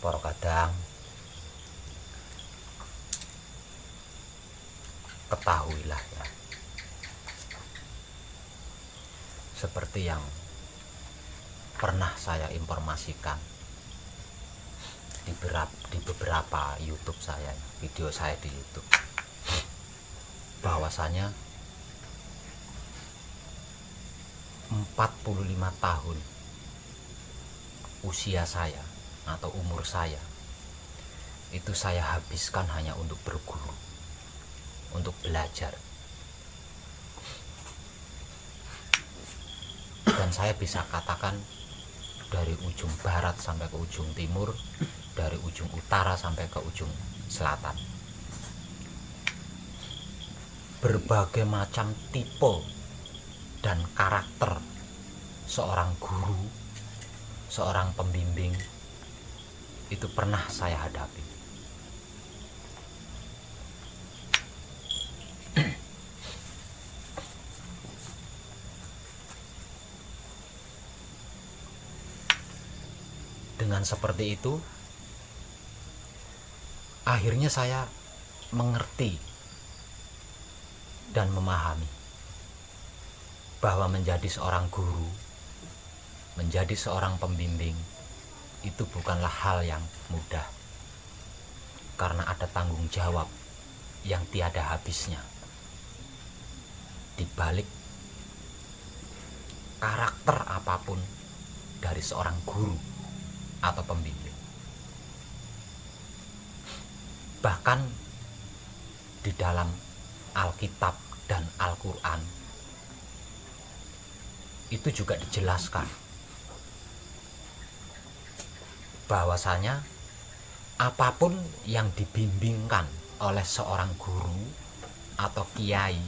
Para kadang ketahuilah ya, seperti yang pernah saya informasikan di beberapa YouTube saya, video saya di YouTube, bahwasanya 45 tahun usia saya atau umur saya itu saya habiskan hanya untuk berguru, untuk belajar. Dan saya bisa katakan dari ujung barat sampai ke ujung timur, dari ujung utara sampai ke ujung selatan, berbagai macam tipe dan karakter seorang guru, seorang pembimbing itu pernah saya hadapi. Dengan seperti itu, akhirnya saya mengerti dan memahami bahwa menjadi seorang guru, menjadi seorang pembimbing itu bukanlah hal yang mudah, karena ada tanggung jawab yang tiada habisnya di balik karakter apapun dari seorang guru atau pembimbing. Bahkan di dalam Alkitab dan Al-Quran itu juga dijelaskan bahwasanya apapun yang dibimbingkan oleh seorang guru atau kiai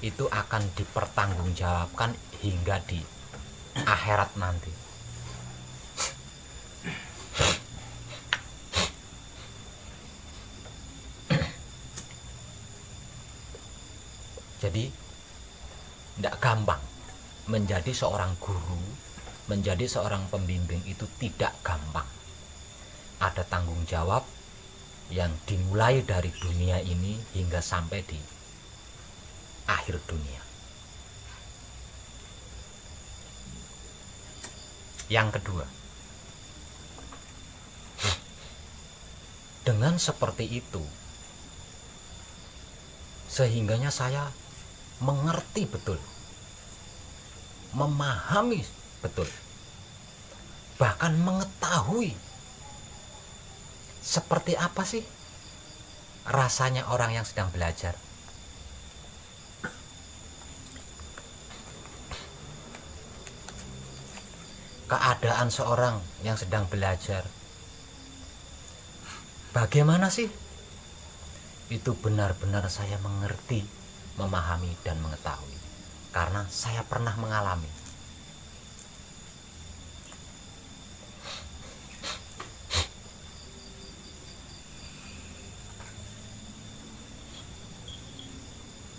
itu akan dipertanggungjawabkan hingga di akhirat nanti. Jadi tidak gampang menjadi seorang guru, menjadi seorang pembimbing itu tidak gampang. Ada tanggung jawab yang dimulai dari dunia ini hingga sampai di akhir dunia. Yang kedua, dengan seperti itu sehingganya saya mengerti betul, memahami betul, bahkan mengetahui seperti apa sih rasanya orang yang sedang belajar. Keadaan seorang yang sedang belajar, bagaimana sih? Itu benar-benar saya mengerti, memahami, dan mengetahui, karena saya pernah mengalami.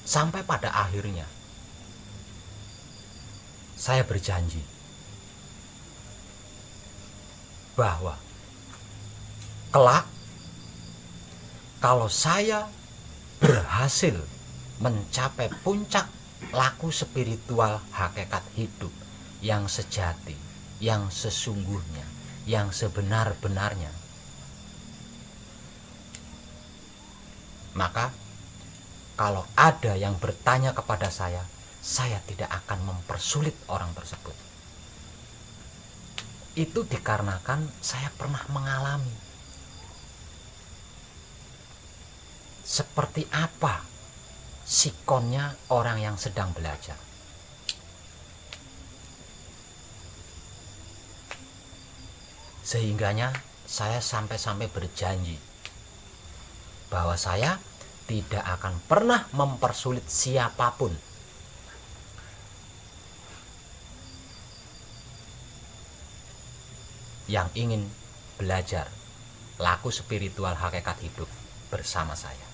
Sampai pada akhirnya saya berjanji bahwa kelak kalau saya berhasil mencapai puncak laku spiritual hakikat hidup yang sejati, yang sesungguhnya, yang sebenar-benarnya, maka kalau ada yang bertanya kepada saya tidak akan mempersulit orang tersebut. Itu dikarenakan saya pernah mengalami seperti apa sikonnya orang yang sedang belajar. Sehingganya saya sampai-sampai berjanji bahwa saya tidak akan pernah mempersulit siapapun yang ingin belajar laku spiritual hakikat hidup bersama saya.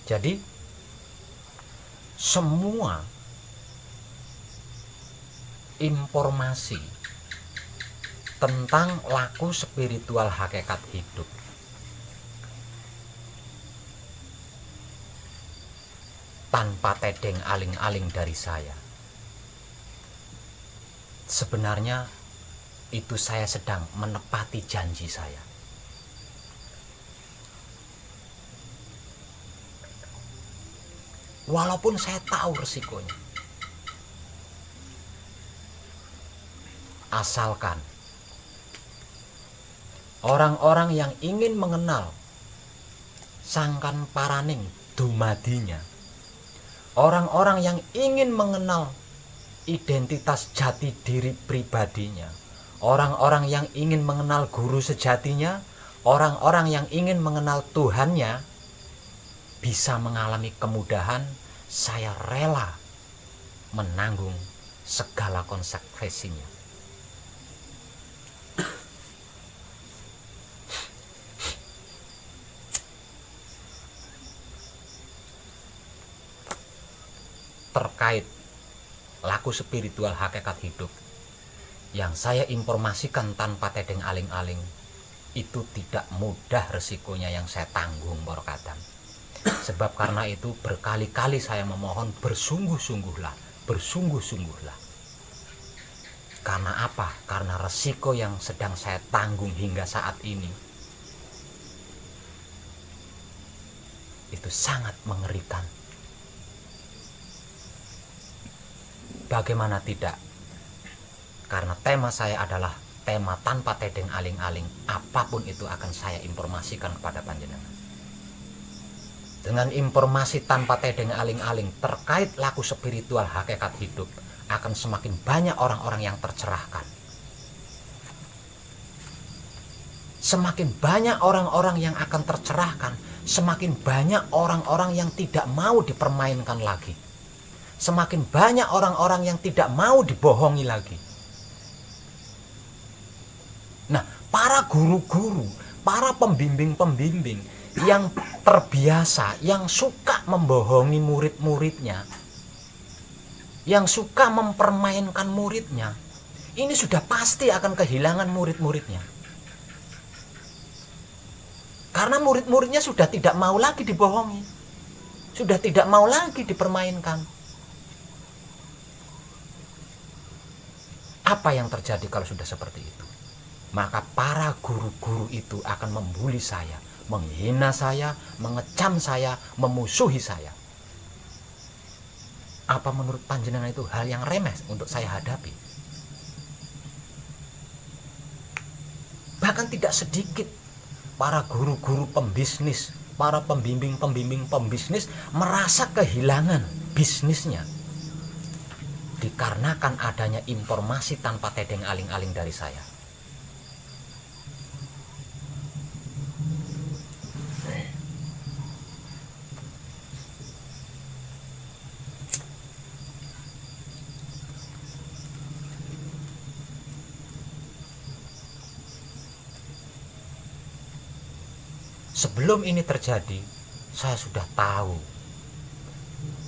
Jadi semua informasi tentang laku spiritual hakikat hidup. Tanpa tedeng aling-aling dari saya. Sebenarnya itu saya sedang menepati janji saya. Walaupun saya tahu resikonya. Asalkan orang-orang yang ingin mengenal Sangkan Paraning dumadinya, orang-orang yang ingin mengenal identitas jati diri pribadinya, orang-orang yang ingin mengenal guru sejatinya, orang-orang yang ingin mengenal Tuhannya, bisa mengalami kemudahan. Saya rela menanggung segala konsekuensinya. Terkait laku spiritual hakikat hidup yang saya informasikan tanpa tedeng aling-aling, itu tidak mudah resikonya yang saya tanggung, para kadang. Sebab karena itu berkali-kali saya memohon, bersungguh-sungguhlah, bersungguh-sungguhlah. Karena apa? Karena resiko yang sedang saya tanggung hingga saat ini itu sangat mengerikan. Bagaimana tidak? Karena tema saya adalah tema tanpa tedeng aling-aling, apapun itu akan saya informasikan kepada panjenengan. Dengan informasi tanpa tedeng aling-aling terkait laku spiritual hakikat hidup, akan semakin banyak orang-orang yang tercerahkan. Semakin banyak orang-orang yang akan tercerahkan, semakin banyak orang-orang yang tidak mau dipermainkan lagi. Semakin banyak orang-orang yang tidak mau dibohongi lagi. Nah, para guru-guru, para pembimbing-pembimbing yang terbiasa, yang suka membohongi murid-muridnya, yang suka mempermainkan muridnya, ini sudah pasti akan kehilangan murid-muridnya. Karena murid-muridnya sudah tidak mau lagi dibohongi, sudah tidak mau lagi dipermainkan. Apa yang terjadi kalau sudah seperti itu? Maka para guru-guru itu akan membuli saya, menghina saya, mengecam saya, memusuhi saya. Apa menurut panjenengan itu hal yang remeh untuk saya hadapi? Bahkan tidak sedikit para guru-guru pembisnis, para pembimbing-pembimbing pembisnis merasa kehilangan bisnisnya dikarenakan adanya informasi tanpa tedeng aling-aling dari saya. Sebelum ini terjadi, saya sudah tahu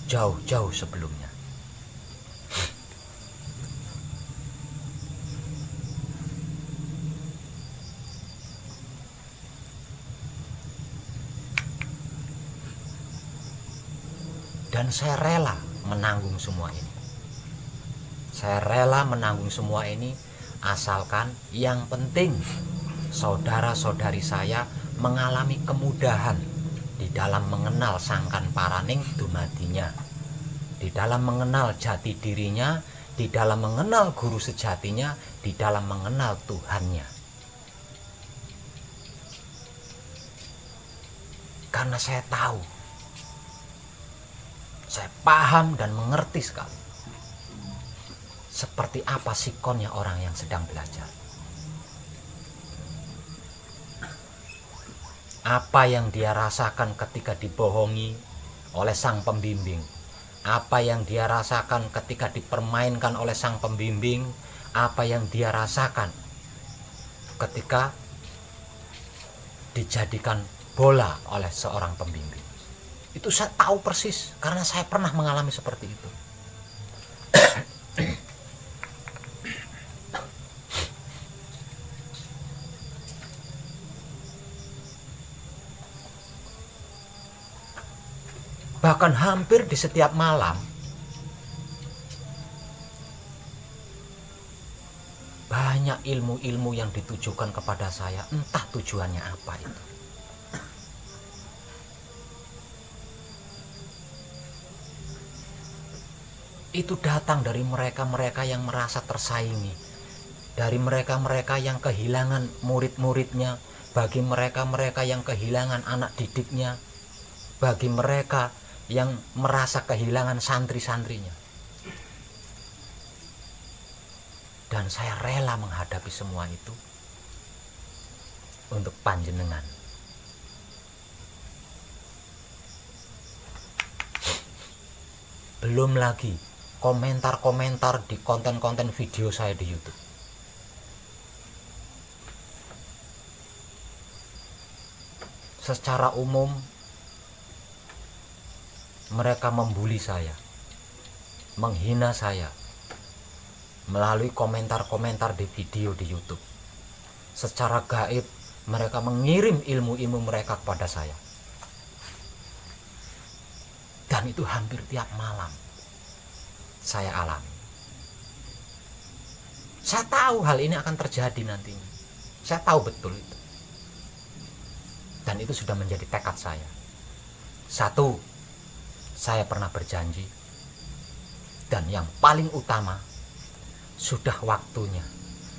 jauh-jauh sebelumnya. Dan saya rela menanggung semua ini. Saya rela menanggung semua ini asalkan yang penting saudara-saudari saya mengalami kemudahan di dalam mengenal Sangkan Paraning dumadinya, di dalam mengenal jati dirinya, di dalam mengenal guru sejatinya, di dalam mengenal Tuhannya. Karena saya tahu, saya paham dan mengerti sekali seperti apa sikonnya orang yang sedang belajar. Apa yang dia rasakan ketika dibohongi oleh sang pembimbing, apa yang dia rasakan ketika dipermainkan oleh sang pembimbing, apa yang dia rasakan ketika dijadikan bola oleh seorang pembimbing. Itu saya tahu persis karena saya pernah mengalami seperti itu. Bahkan hampir di setiap malam banyak ilmu-ilmu yang ditujukan kepada saya, entah tujuannya apa itu. Itu datang dari mereka-mereka yang merasa tersaingi, dari mereka-mereka yang kehilangan murid-muridnya, bagi mereka-mereka yang kehilangan anak didiknya, bagi mereka yang merasa kehilangan santri-santrinya. Dan saya rela menghadapi semua itu untuk panjenengan. Belum lagi komentar-komentar di konten-konten video saya di YouTube. Secara umum mereka membuli saya, menghina saya melalui komentar-komentar di video di YouTube. Secara gaib mereka mengirim ilmu-ilmu mereka kepada saya. Dan itu hampir tiap malam saya alami. Saya tahu hal ini akan terjadi nantinya. Saya tahu betul itu. Dan itu sudah menjadi tekad saya. Satu, saya pernah berjanji. Dan yang paling utama, sudah waktunya,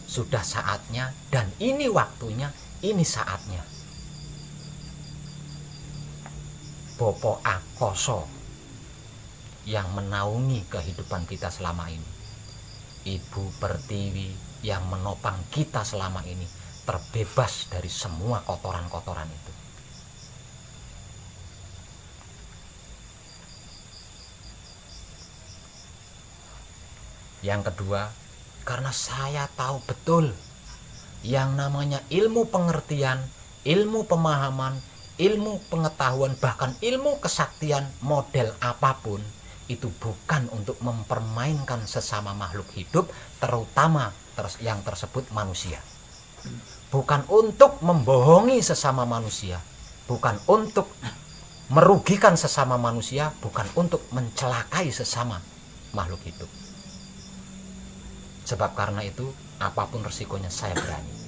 sudah saatnya, dan ini waktunya, ini saatnya. Bopo Akoso yang menaungi kehidupan kita selama ini, Ibu Pertiwi yang menopang kita selama ini, terbebas dari semua kotoran-kotoran itu. Yang kedua, karena saya tahu betul yang namanya ilmu pengertian, ilmu pemahaman, ilmu pengetahuan, bahkan ilmu kesaktian model apapun itu bukan untuk mempermainkan sesama makhluk hidup, terutama yang tersebut manusia. Bukan untuk membohongi sesama manusia, bukan untuk merugikan sesama manusia, bukan untuk mencelakai sesama makhluk hidup. Sebab karena itu, apapun resikonya saya berani.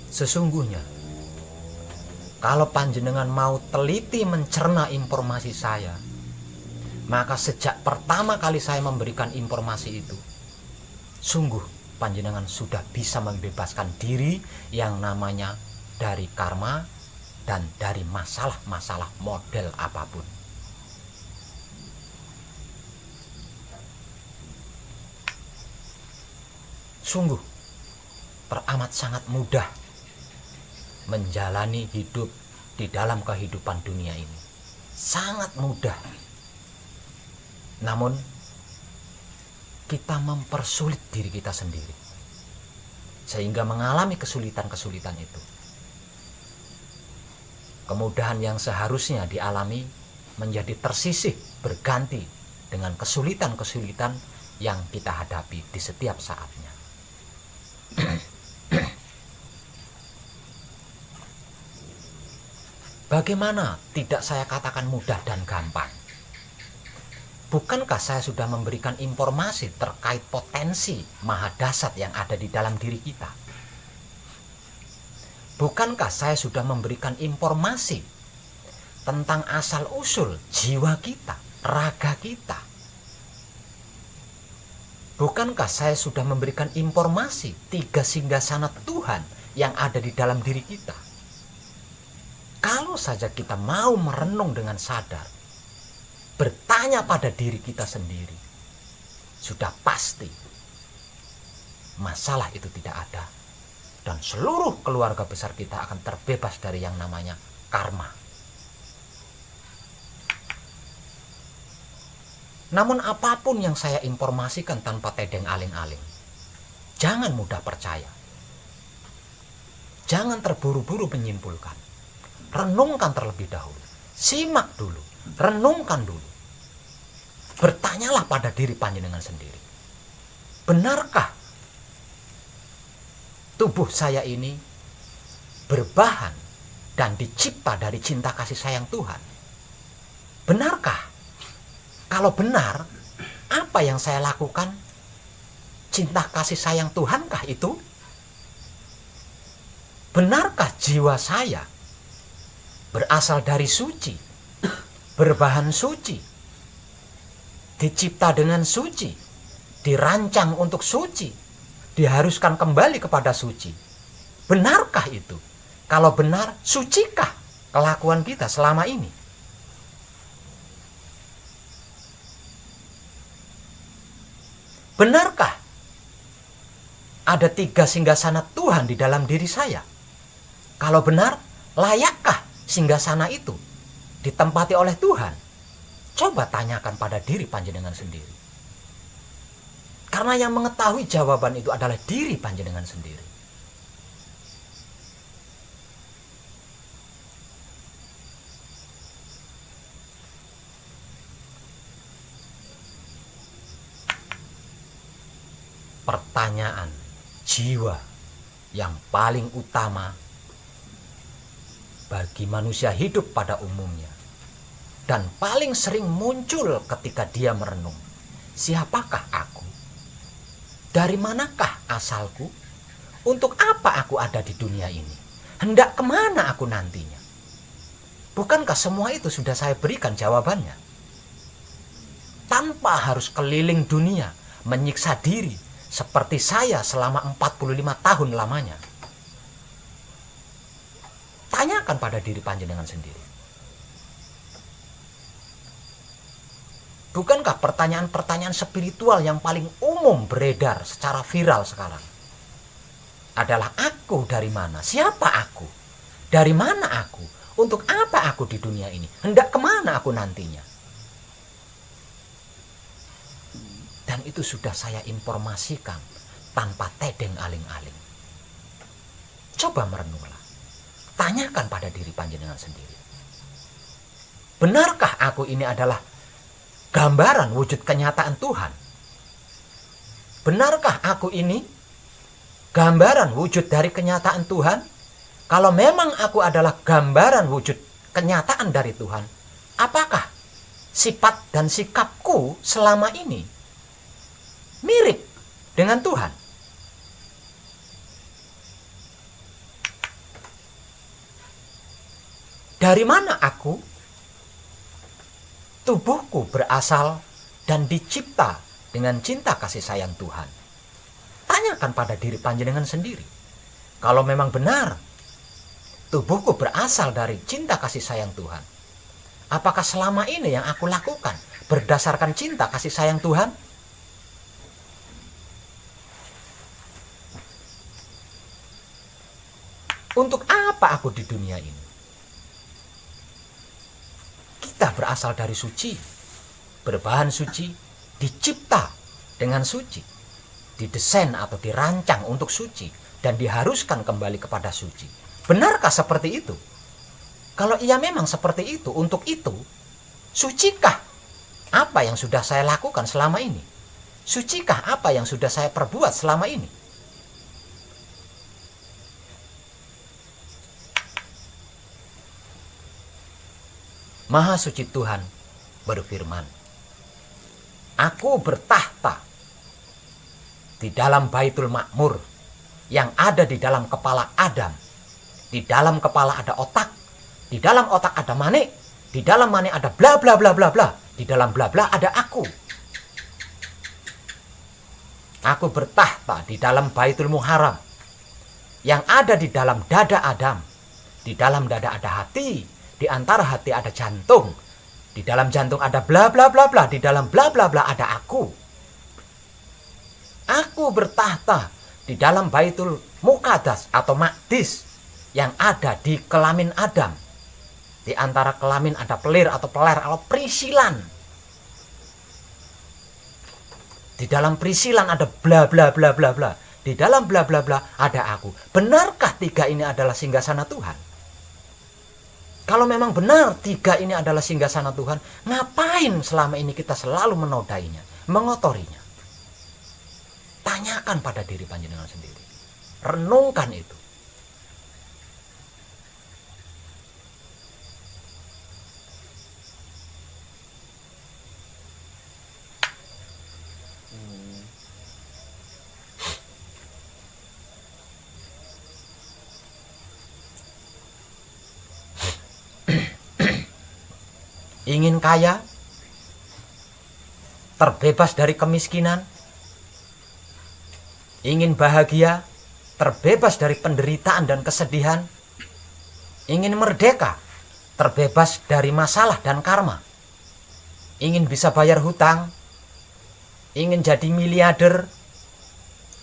Sesungguhnya, kalau panjenengan mau teliti mencerna informasi saya, maka sejak pertama kali saya memberikan informasi itu, sungguh panjenengan sudah bisa membebaskan diri yang namanya dari karma dan dari masalah-masalah model apapun. Sungguh teramat sangat mudah menjalani hidup di dalam kehidupan dunia ini. Sangat mudah. Namun kita mempersulit diri kita sendiri sehingga mengalami kesulitan-kesulitan itu. Kemudahan yang seharusnya dialami menjadi tersisih berganti dengan kesulitan-kesulitan yang kita hadapi di setiap saatnya. Bagaimana tidak saya katakan mudah dan gampang? Bukankah saya sudah memberikan informasi terkait potensi maha dasar yang ada di dalam diri kita? Bukankah saya sudah memberikan informasi tentang asal-usul jiwa kita, raga kita? Bukankah saya sudah memberikan informasi 3 singgasana Tuhan yang ada di dalam diri kita? Kalau saja kita mau merenung dengan sadar, bertanya pada diri kita sendiri, sudah pasti masalah itu tidak ada. Dan seluruh keluarga besar kita akan terbebas dari yang namanya karma. Namun apapun yang saya informasikan tanpa tedeng aling-aling, jangan mudah percaya. Jangan terburu-buru menyimpulkan. Renungkan terlebih dahulu. Simak dulu. Renungkan dulu. Bertanyalah pada diri panjenengan sendiri. Benarkah tubuh saya ini berbahan dan dicipta dari cinta kasih sayang Tuhan? Benarkah? Kalau benar, apa yang saya lakukan cinta kasih sayang Tuhankah itu? Benarkah jiwa saya berasal dari suci, berbahan suci, dicipta dengan suci, dirancang untuk suci, diharuskan kembali kepada suci? Benarkah itu? Kalau benar, sucikah kelakuan kita selama ini? Benarkah ada 3 singgasana Tuhan di dalam diri saya? Kalau benar, layakkah singgasana itu ditempati oleh Tuhan? Coba tanyakan pada diri panjenengan sendiri. Karena yang mengetahui jawaban itu adalah diri panjenengan sendiri. Pertanyaan jiwa yang paling utama bagi manusia hidup pada umumnya dan paling sering muncul ketika dia merenung. Siapakah aku? Dari manakah asalku? Untuk apa aku ada di dunia ini? Hendak kemana aku nantinya? Bukankah semua itu sudah saya berikan jawabannya? Tanpa harus keliling dunia, menyiksa diri, seperti saya selama 45 tahun lamanya. Tanyakan pada diri panjenengan sendiri. Bukankah pertanyaan-pertanyaan spiritual yang paling umum beredar secara viral sekarang adalah aku dari mana? Siapa aku? Dari mana aku? Untuk apa aku di dunia ini? Hendak kemana aku nantinya? Dan itu sudah saya informasikan tanpa tedeng aling-aling. Coba merenunglah. Tanyakan pada diri panjenengan sendiri. Benarkah aku ini adalah gambaran wujud kenyataan Tuhan? Benarkah aku ini gambaran wujud dari kenyataan Tuhan? Kalau memang aku adalah gambaran wujud kenyataan dari Tuhan, apakah sifat dan sikapku selama ini mirip dengan Tuhan? Dari mana aku? Tubuhku berasal dan dicipta dengan cinta kasih sayang Tuhan. Tanyakan pada diri panjenengan sendiri. Kalau memang benar tubuhku berasal dari cinta kasih sayang Tuhan, apakah selama ini yang aku lakukan berdasarkan cinta kasih sayang Tuhan? Untuk apa aku di dunia ini? Kita berasal dari suci, berbahan suci, dicipta dengan suci, didesain atau dirancang untuk suci, dan diharuskan kembali kepada suci. Benarkah seperti itu? Kalau iya memang seperti itu, untuk itu, sucikah apa yang sudah saya lakukan selama ini? Sucikah apa yang sudah saya perbuat selama ini? Maha suci Tuhan berfirman, aku bertahta di dalam Baitul Makmur yang ada di dalam kepala Adam. Di dalam kepala ada otak, di dalam otak ada manik, di dalam manik ada bla bla bla bla bla, di dalam bla bla ada aku. Aku bertahta di dalam Baitul Muharram yang ada di dalam dada Adam. Di dalam dada ada hati, di antara hati ada jantung, di dalam jantung ada bla bla bla bla, di dalam bla bla bla ada aku. Aku bertahta di dalam Baitul Muqaddas atau Maqdis yang ada di kelamin Adam. Di antara kelamin ada pelir atau peler atau perisilan. Di dalam perisilan ada bla bla bla bla bla. Di dalam bla bla bla ada aku. Benarkah 3 ini adalah singgasana Tuhan? Kalau memang benar 3 ini adalah singgasana Tuhan, ngapain selama ini kita selalu menodainya, mengotorinya? Tanyakan pada diri panjenengan sendiri. Renungkan itu. Ingin kaya, terbebas dari kemiskinan, ingin bahagia, terbebas dari penderitaan dan kesedihan, ingin merdeka, terbebas dari masalah dan karma, ingin bisa bayar hutang, ingin jadi miliarder,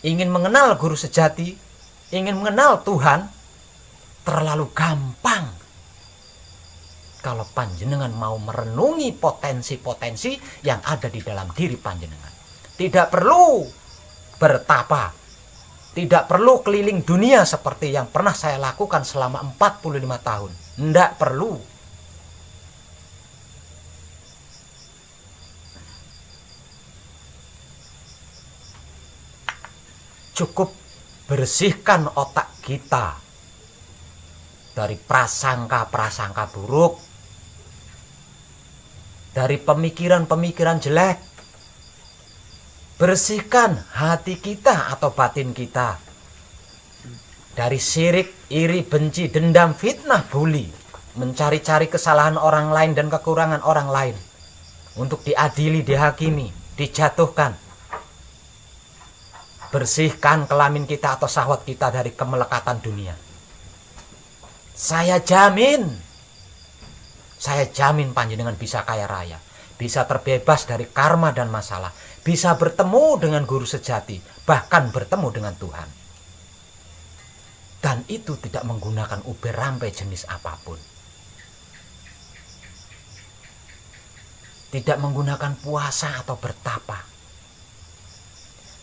ingin mengenal guru sejati, ingin mengenal Tuhan, terlalu gampang. Kalau panjenengan mau merenungi potensi-potensi yang ada di dalam diri panjenengan. Tidak perlu bertapa. Tidak perlu keliling dunia seperti yang pernah saya lakukan selama 45 tahun. Tidak perlu. Cukup bersihkan otak kita dari prasangka-prasangka buruk, dari pemikiran-pemikiran jelek. Bersihkan hati kita atau batin kita dari syirik, iri, benci, dendam, fitnah, buli, mencari-cari kesalahan orang lain dan kekurangan orang lain untuk diadili, dihakimi, dijatuhkan. Bersihkan kelamin kita atau syahwat kita dari kemelekatan dunia. Saya jamin panjenengan bisa kaya raya, bisa terbebas dari karma dan masalah, bisa bertemu dengan guru sejati, bahkan bertemu dengan Tuhan. Dan itu tidak menggunakan uber rampe jenis apapun. Tidak menggunakan puasa atau bertapa.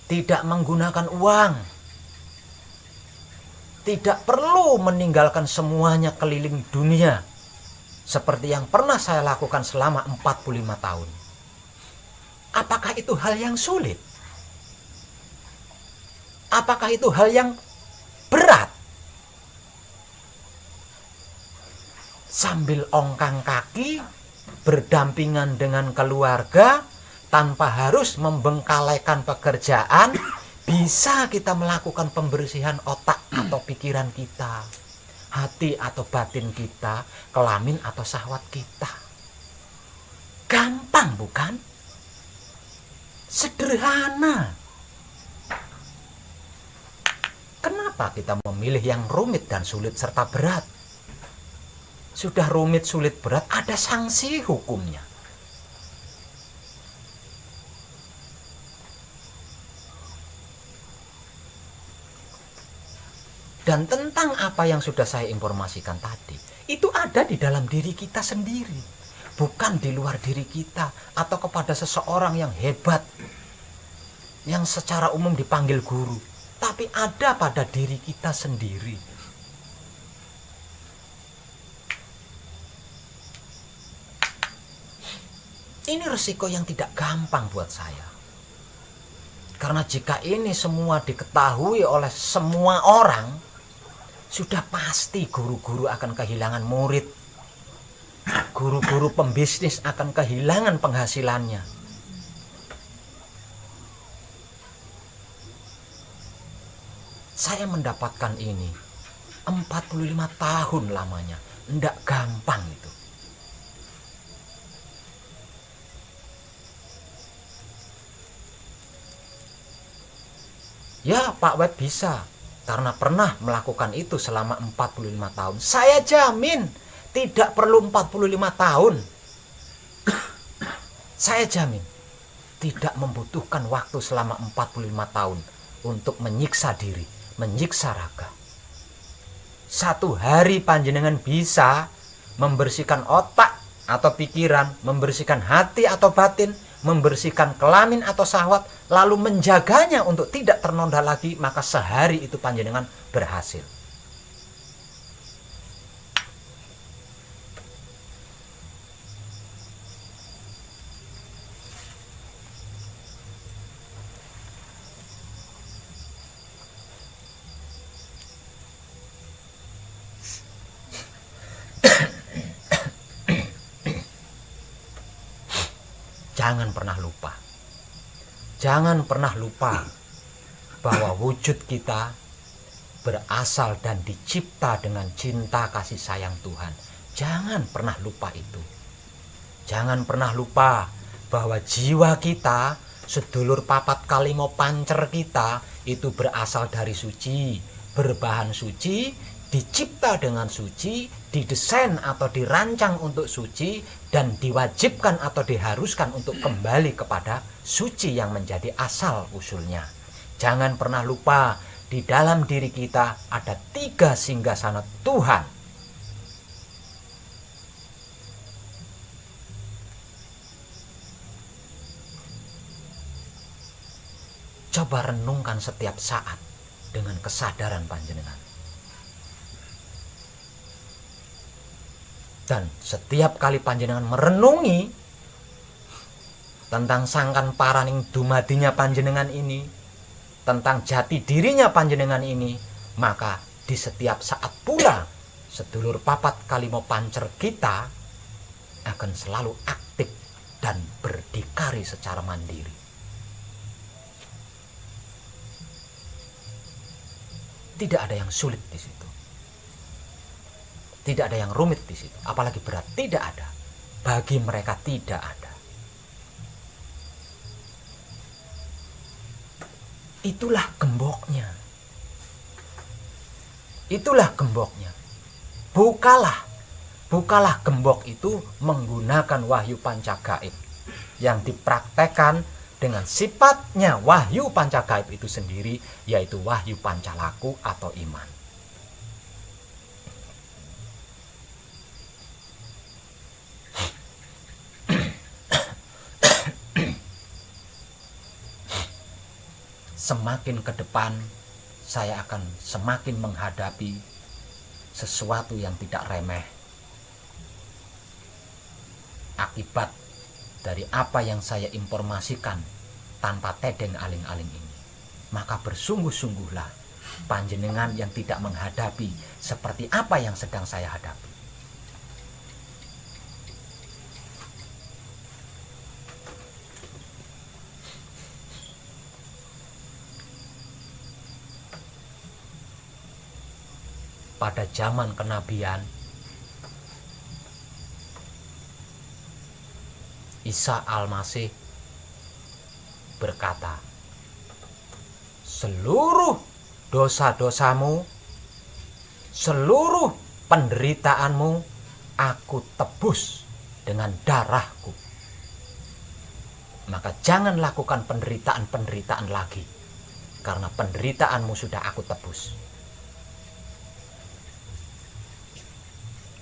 Tidak menggunakan uang. Tidak perlu meninggalkan semuanya keliling dunia seperti yang pernah saya lakukan selama 45 tahun. Apakah itu hal yang sulit? Apakah itu hal yang berat? Sambil ongkang kaki, berdampingan dengan keluarga, tanpa harus membengkalaikan pekerjaan, bisa kita melakukan pembersihan otak atau pikiran kita, hati atau batin kita, kelamin atau syahwat kita. Gampang bukan? Sederhana. Kenapa kita memilih yang rumit dan sulit serta berat? Sudah rumit, sulit, berat, ada sanksi hukumnya. Dan tentang apa yang sudah saya informasikan tadi, itu ada di dalam diri kita sendiri, bukan di luar diri kita atau kepada seseorang yang hebat, yang secara umum dipanggil guru, tapi ada pada diri kita sendiri. Ini resiko yang tidak gampang buat saya. Karena jika ini semua diketahui oleh semua orang, sudah pasti guru-guru akan kehilangan murid. Guru-guru pembisnis akan kehilangan penghasilannya. Saya mendapatkan ini 45 tahun lamanya. Tidak gampang itu. Ya, Pak Web bisa. Karena pernah melakukan itu selama 45 tahun. Saya jamin tidak perlu 45 tahun. Saya jamin tidak membutuhkan waktu selama 45 tahun untuk menyiksa diri, menyiksa raga. Satu hari panjenengan bisa membersihkan otak atau pikiran, membersihkan hati atau batin, membersihkan kelamin atau syahwat, lalu menjaganya untuk tidak ternoda lagi, maka sehari itu panjenengan berhasil. Jangan pernah lupa. Jangan pernah lupa bahwa wujud kita berasal dan dicipta dengan cinta kasih sayang Tuhan. Jangan pernah lupa itu. Jangan pernah lupa bahwa jiwa kita, sedulur papat kalimo pancer kita, itu berasal dari suci, berbahan suci, dicipta dengan suci, didesain atau dirancang untuk suci, dan diwajibkan atau diharuskan untuk kembali kepada suci yang menjadi asal usulnya. Jangan pernah lupa, di dalam diri kita ada 3 singgasana Tuhan. Coba renungkan setiap saat dengan kesadaran panjenengan. Dan setiap kali panjenengan merenungi tentang sangkan paraning dumadinya panjenengan ini, tentang jati dirinya panjenengan ini, maka di setiap saat pula sedulur papat kalimo pancer kita akan selalu aktif dan berdikari secara mandiri. Tidak ada yang sulit di situ. Tidak ada yang rumit di situ, apalagi berat. Tidak ada. Bagi mereka tidak ada. Itulah gemboknya. Itulah gemboknya. Bukalah gembok itu menggunakan wahyu pancagaib yang dipraktekkan dengan sifatnya wahyu pancagaib itu sendiri, yaitu wahyu pancalaku atau iman. Semakin ke depan, saya akan semakin menghadapi sesuatu yang tidak remeh. Akibat dari apa yang saya informasikan tanpa tedeng aling-aling ini, maka bersungguh-sungguhlah panjenengan yang tidak menghadapi seperti apa yang sedang saya hadapi. Pada zaman kenabian, Isa Al-Masih berkata, seluruh dosa-dosamu, seluruh penderitaanmu, aku tebus dengan darahku. Maka jangan lakukan penderitaan-penderitaan lagi, karena penderitaanmu sudah aku tebus.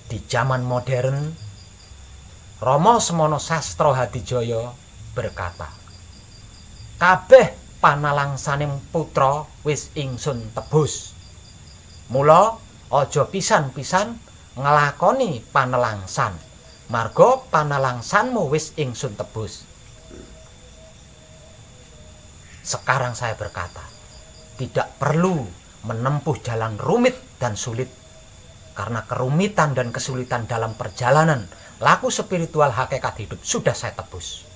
Di zaman modern, Romo Semono Sastro Hadijoyo berkata, kabeh panalangsaning putra wis ingsun tebus. Mula aja pisan-pisan ngelakoni panelangsan, marga panelangsanmu wis ingsun tebus. Sekarang saya berkata, tidak perlu menempuh jalan rumit dan sulit, karena kerumitan dan kesulitan dalam perjalanan laku spiritual hakikat hidup sudah saya tebus.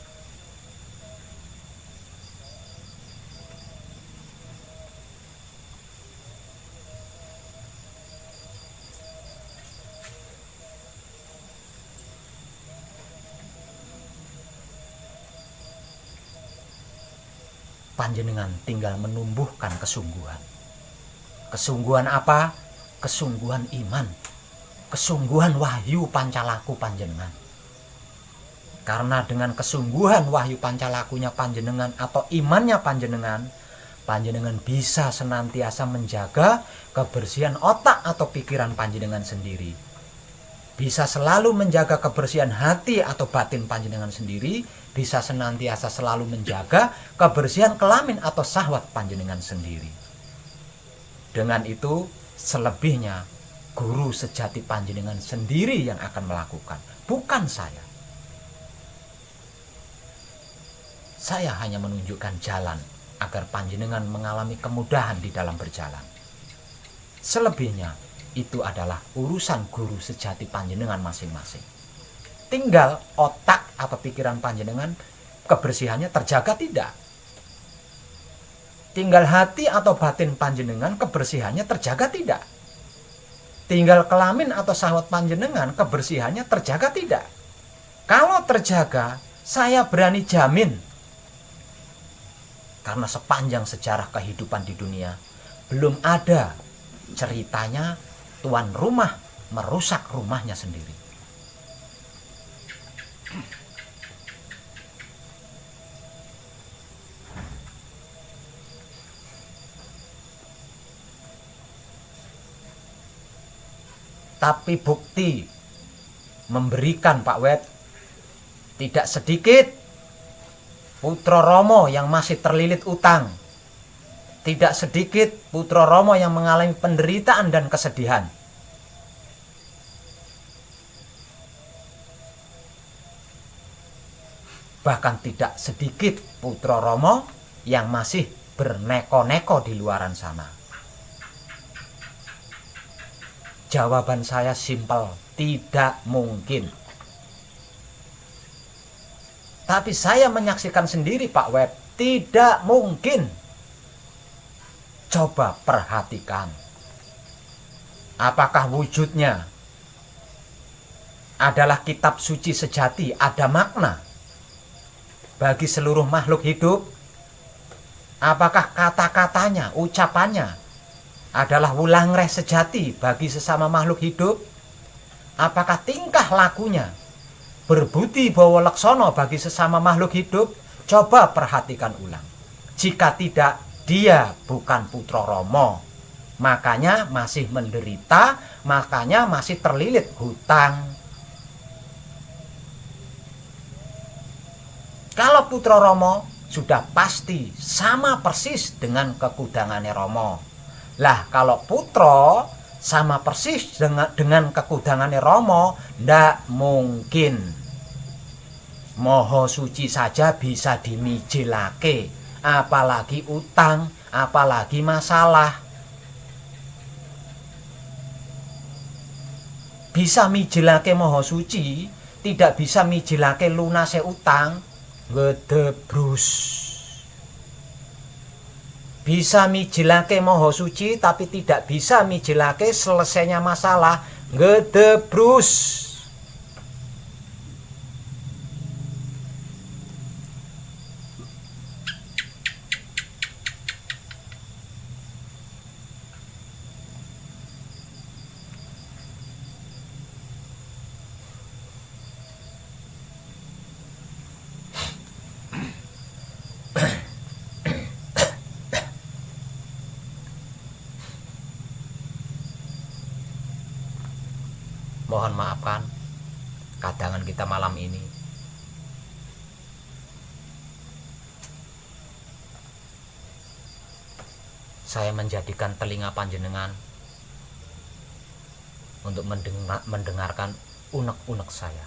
Panjenengan tinggal menumbuhkan kesungguhan. Kesungguhan apa? Kesungguhan iman, kesungguhan wahyu pancalaku panjenengan. Karena dengan kesungguhan wahyu pancalakunya panjenengan atau imannya panjenengan, panjenengan bisa senantiasa menjaga kebersihan otak atau pikiran panjenengan sendiri. Bisa selalu menjaga kebersihan hati atau batin panjenengan sendiri, bisa senantiasa selalu menjaga kebersihan kelamin atau syahwat panjenengan sendiri. Dengan itu, selebihnya guru sejati panjenengan sendiri yang akan melakukan, bukan saya. Saya hanya menunjukkan jalan agar panjenengan mengalami kemudahan di dalam berjalan. Selebihnya itu adalah urusan guru sejati panjenengan masing-masing. Tinggal otak atau pikiran panjenengan kebersihannya terjaga tidak. Tinggal hati atau batin panjenengan kebersihannya terjaga tidak. Tinggal kelamin atau syahwat panjenengan kebersihannya terjaga tidak. Kalau terjaga, saya berani jamin, karena sepanjang sejarah kehidupan di dunia belum ada ceritanya tuan rumah merusak rumahnya sendiri. Tapi bukti memberikan Pak Wet, tidak sedikit putra Romo yang masih terlilit utang. Tidak sedikit putra Romo yang mengalami penderitaan dan kesedihan. Bahkan tidak sedikit putra Romo yang masih berneko-neko di luaran sana. Jawaban saya simpel, tidak mungkin. Tapi saya menyaksikan sendiri Pak Web, tidak mungkin. Coba perhatikan. Apakah wujudnya adalah kitab suci sejati, ada makna bagi seluruh makhluk hidup? Apakah kata-katanya, ucapannya adalah wulangreh sejati bagi sesama makhluk hidup? Apakah tingkah lakunya berbudi bawa laksono bagi sesama makhluk hidup? Coba perhatikan ulang. Jika tidak, dia bukan putra Romo. Makanya masih menderita, makanya masih terlilit hutang. Kalau putra Romo sudah pasti sama persis dengan kekudangannya Romo. Lah kalau putra sama persis dengan kekudangannya Romo, ndak mungkin. Moho suci saja bisa dimijilake, apalagi utang, apalagi masalah. Bisa mijilake moho suci, tidak bisa mijilake lunase utang, gedebrus. Bisa mijilake moho suci tapi tidak bisa mijilake selesainya masalah, gedebrus. Mohon maafkan kadangan kita malam ini. Saya menjadikan telinga panjenengan untuk mendengarkan unek-unek saya.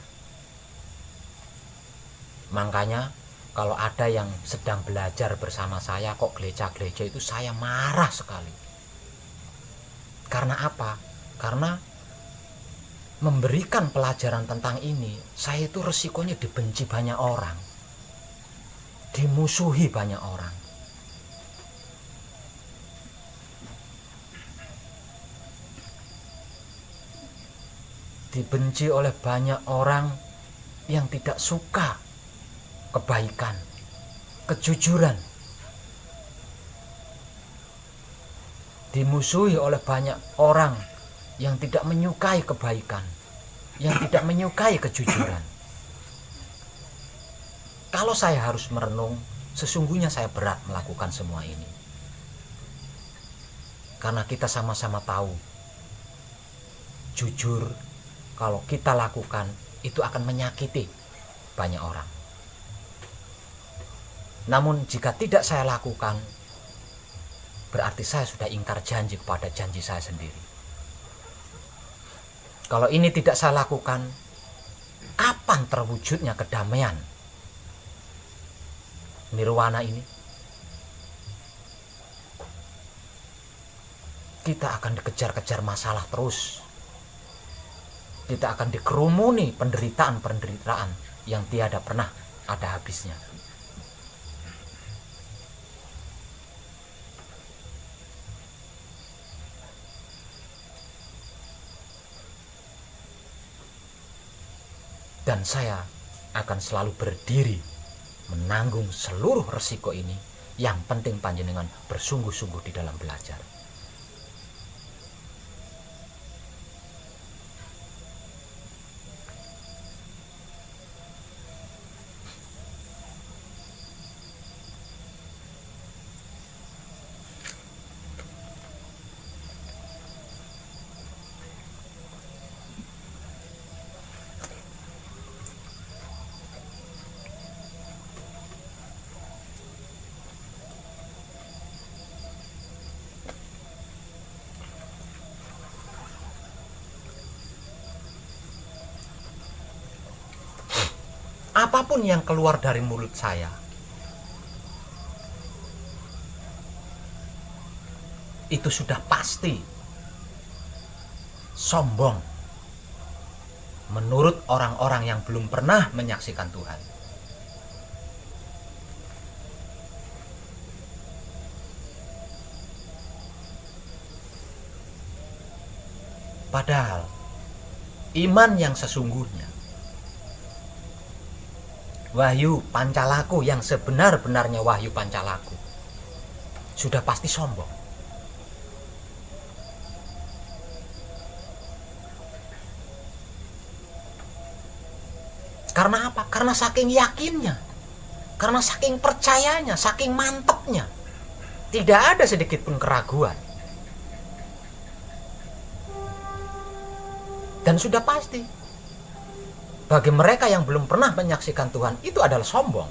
Makanya kalau ada yang sedang belajar bersama saya kok geleja-geleja itu saya marah sekali. Karena apa? Karena memberikan pelajaran tentang ini, saya itu resikonya dibenci banyak orang, dimusuhi banyak orang. Dibenci oleh banyak orang yang tidak suka kebaikan, kejujuran. Dimusuhi oleh banyak orang yang tidak menyukai kebaikan, yang tidak menyukai kejujuran. Kalau saya harus merenung, sesungguhnya saya berat melakukan semua ini. Karena kita sama-sama tahu, jujur kalau kita lakukan itu akan menyakiti banyak orang. Namun jika tidak saya lakukan, berarti saya sudah ingkar janji kepada janji saya sendiri. Kalau ini tidak saya lakukan, kapan terwujudnya kedamaian nirwana ini? Kita akan dikejar-kejar masalah terus. Kita akan dikerumuni penderitaan-penderitaan yang tiada pernah ada habisnya. Dan saya akan selalu berdiri menanggung seluruh resiko ini. Yang penting panjenengan bersungguh-sungguh di dalam belajar. Apapun yang keluar dari mulut saya, itu sudah pasti sombong menurut orang-orang yang belum pernah menyaksikan Tuhan. Padahal iman yang sesungguhnya, wahyu pancalaku yang sebenar-benarnya wahyu pancalaku, sudah pasti sombong. Karena apa? Karena saking yakinnya, karena saking percayanya, saking mantepnya, tidak ada sedikit pun keraguan. Dan sudah pasti bagi mereka yang belum pernah menyaksikan Tuhan, itu adalah sombong.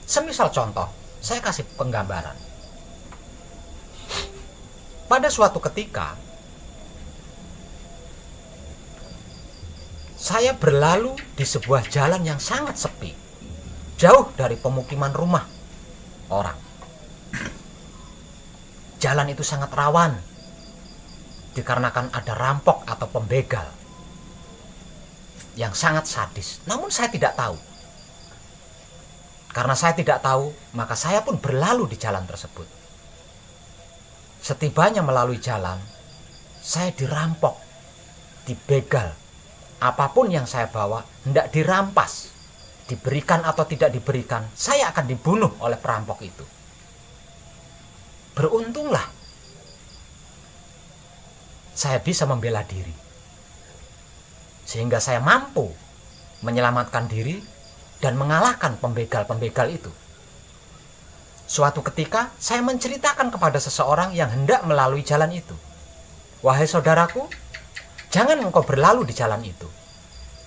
Semisal contoh, saya kasih penggambaran. Pada suatu ketika, saya berlalu di sebuah jalan yang sangat sepi, jauh dari pemukiman rumah orang. Jalan itu sangat rawan dikarenakan ada rampok atau pembegal yang sangat sadis. Namun saya tidak tahu. Karena saya tidak tahu, maka saya pun berlalu di jalan tersebut. Setibanya melalui jalan, saya dirampok, dibegal. Apapun yang saya bawa hendak dirampas. Diberikan atau tidak diberikan, saya akan dibunuh oleh perampok itu. Beruntunglah saya bisa membela diri, sehingga saya mampu menyelamatkan diri dan mengalahkan pembegal-pembegal itu. Suatu ketika saya menceritakan kepada seseorang yang hendak melalui jalan itu, "Wahai saudaraku, jangan engkau berlalu di jalan itu.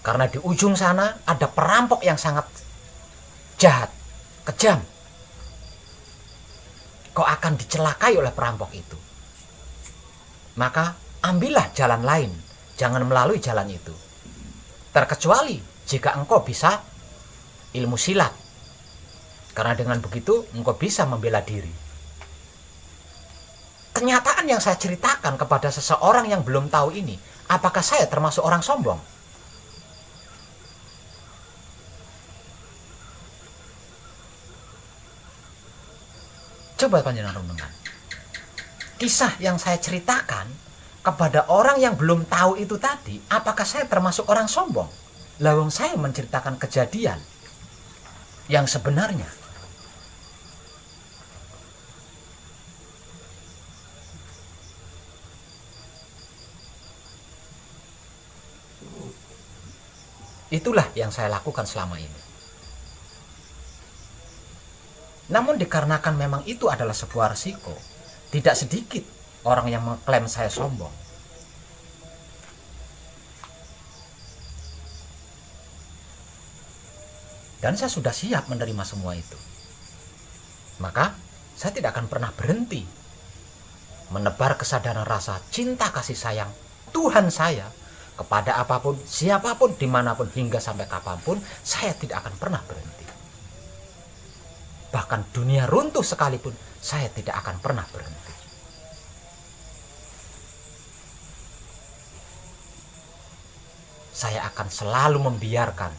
Karena di ujung sana ada perampok yang sangat jahat, kejam. Kau akan dicelakai oleh perampok itu. Maka ambillah jalan lain, jangan melalui jalan itu. Terkecuali jika engkau bisa ilmu silat. Karena dengan begitu engkau bisa membela diri." Kenyataan yang saya ceritakan kepada seseorang yang belum tahu ini, apakah saya termasuk orang sombong? Coba panjenengan renungkan. Kisah yang saya ceritakan kepada orang yang belum tahu itu tadi, apakah saya termasuk orang sombong? Lawang saya menceritakan kejadian yang sebenarnya. Itulah yang saya lakukan selama ini. Namun dikarenakan memang itu adalah sebuah risiko, tidak sedikit orang yang mengklaim saya sombong. Dan saya sudah siap menerima semua itu. Maka saya tidak akan pernah berhenti menebar kesadaran rasa cinta kasih sayang Tuhan saya kepada apapun, siapapun, dimanapun, hingga sampai kapanpun, saya tidak akan pernah berhenti. Bahkan dunia runtuh sekalipun, saya tidak akan pernah berhenti. Saya akan selalu membiarkan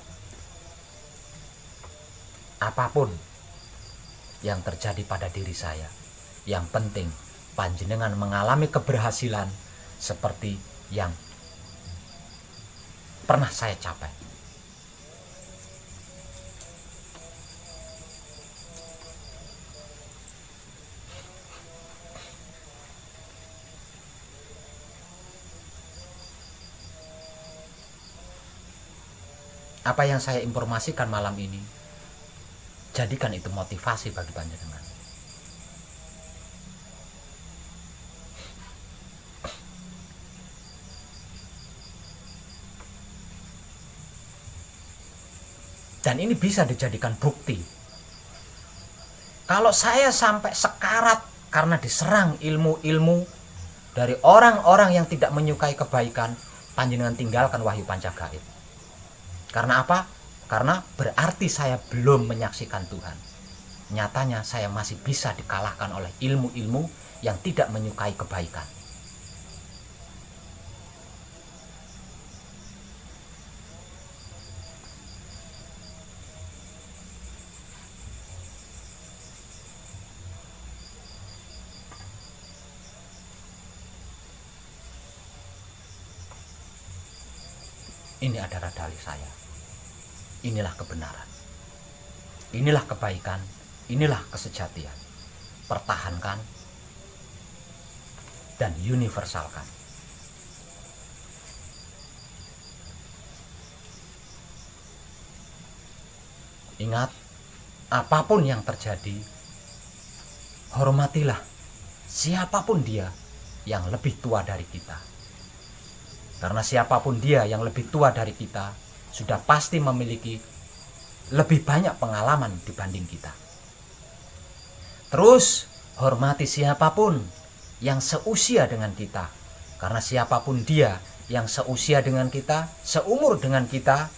apapun yang terjadi pada diri saya. Yang penting panjenengan mengalami keberhasilan seperti yang pernah saya capai. Apa yang saya informasikan malam ini, jadikan itu motivasi bagi panjenengan. Dan ini bisa dijadikan bukti. Kalau saya sampai sekarat karena diserang ilmu-ilmu dari orang-orang yang tidak menyukai kebaikan, panjenengan tinggalkan Wahyu Pancagaib. Karena apa? Karena berarti saya belum menyaksikan Tuhan. Nyatanya saya masih bisa dikalahkan oleh ilmu-ilmu yang tidak menyukai kebaikan. Ini adalah dalih saya. Inilah kebenaran. Inilah kebaikan. Inilah kesejatian. Pertahankan dan universalkan. Ingat, apapun yang terjadi, hormatilah siapapun dia yang lebih tua dari kita. Karena siapapun dia yang lebih tua dari kita, sudah pasti memiliki lebih banyak pengalaman dibanding kita. Terus, hormati siapapun yang seusia dengan kita. Karena siapapun dia yang seusia dengan kita, seumur dengan kita,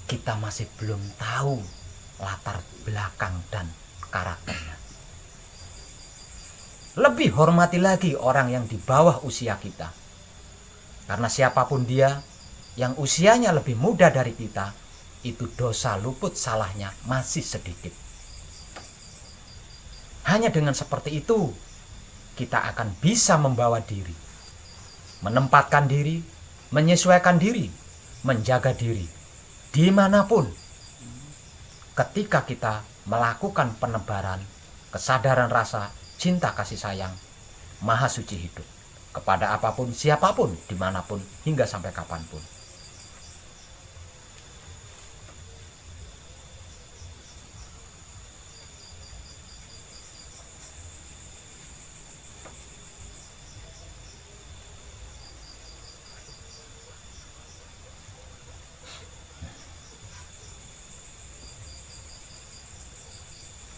kita masih belum tahu latar belakang dan karakternya. Lebih hormati lagi orang yang di bawah usia kita. Karena siapapun dia yang usianya lebih muda dari kita, itu dosa luput salahnya masih sedikit. Hanya dengan seperti itu, kita akan bisa membawa diri, menempatkan diri, menyesuaikan diri, menjaga diri, dimanapun. Ketika kita melakukan penebaran, kesadaran rasa, cinta kasih sayang, Maha Suci hidup. Kepada apapun, siapapun, dimanapun, hingga sampai kapanpun.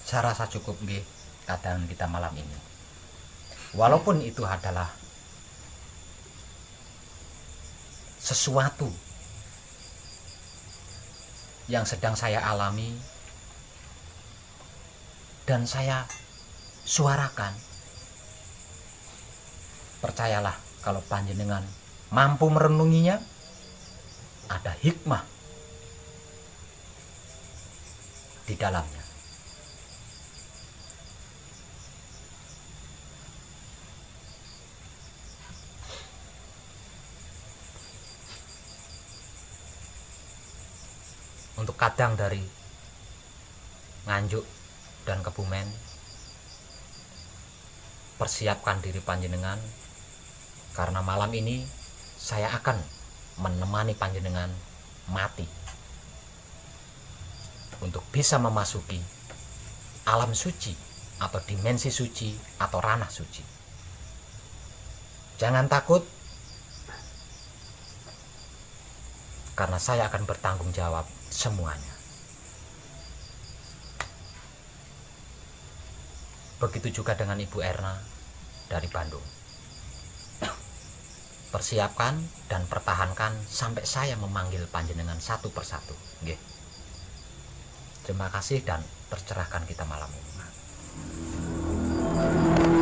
Saya rasa cukup nggih kadang kita malam ini. Walaupun itu adalah sesuatu yang sedang saya alami dan saya suarakan. Percayalah, kalau panjenengan mampu merenunginya, ada hikmah di dalamnya. Untuk kadang dari Nganjuk dan Kebumen, persiapkan diri panjenengan, karena malam ini saya akan menemani panjenengan mati untuk bisa memasuki alam suci atau dimensi suci atau ranah suci. Jangan takut, karena saya akan bertanggung jawab semuanya. Begitu juga dengan Ibu Erna dari Bandung. Persiapkan dan pertahankan sampai saya memanggil panjenengan satu persatu. Nggih. Terima kasih dan tercerahkan kita malam ini.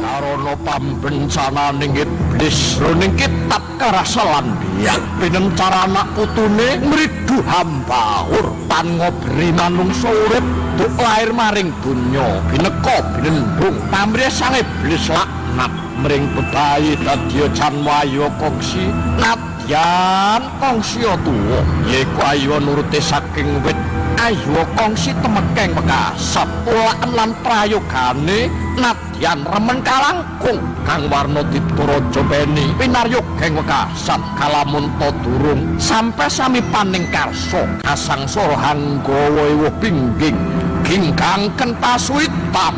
Karono pambencananing iblis runing kitab karasalan biak pinem carana putune mridu hampaur. ngobri manungsa urip tuk lair maring donya bineka binendung pamrih sang iblis laknat mring bebayi dadya janwaya kongsi nadyan kongsi tuwa yaiku ayo nuruti saking wit ayo kongsi temekeng mekasap ulaan lan prayogane nadyan remen kalangkung kang warna dituraja beni pinaryogeng wekasan kalamun ta durung sampe sami paning karsa kasangsara hanggawa ewa pingging gingkang kentas witam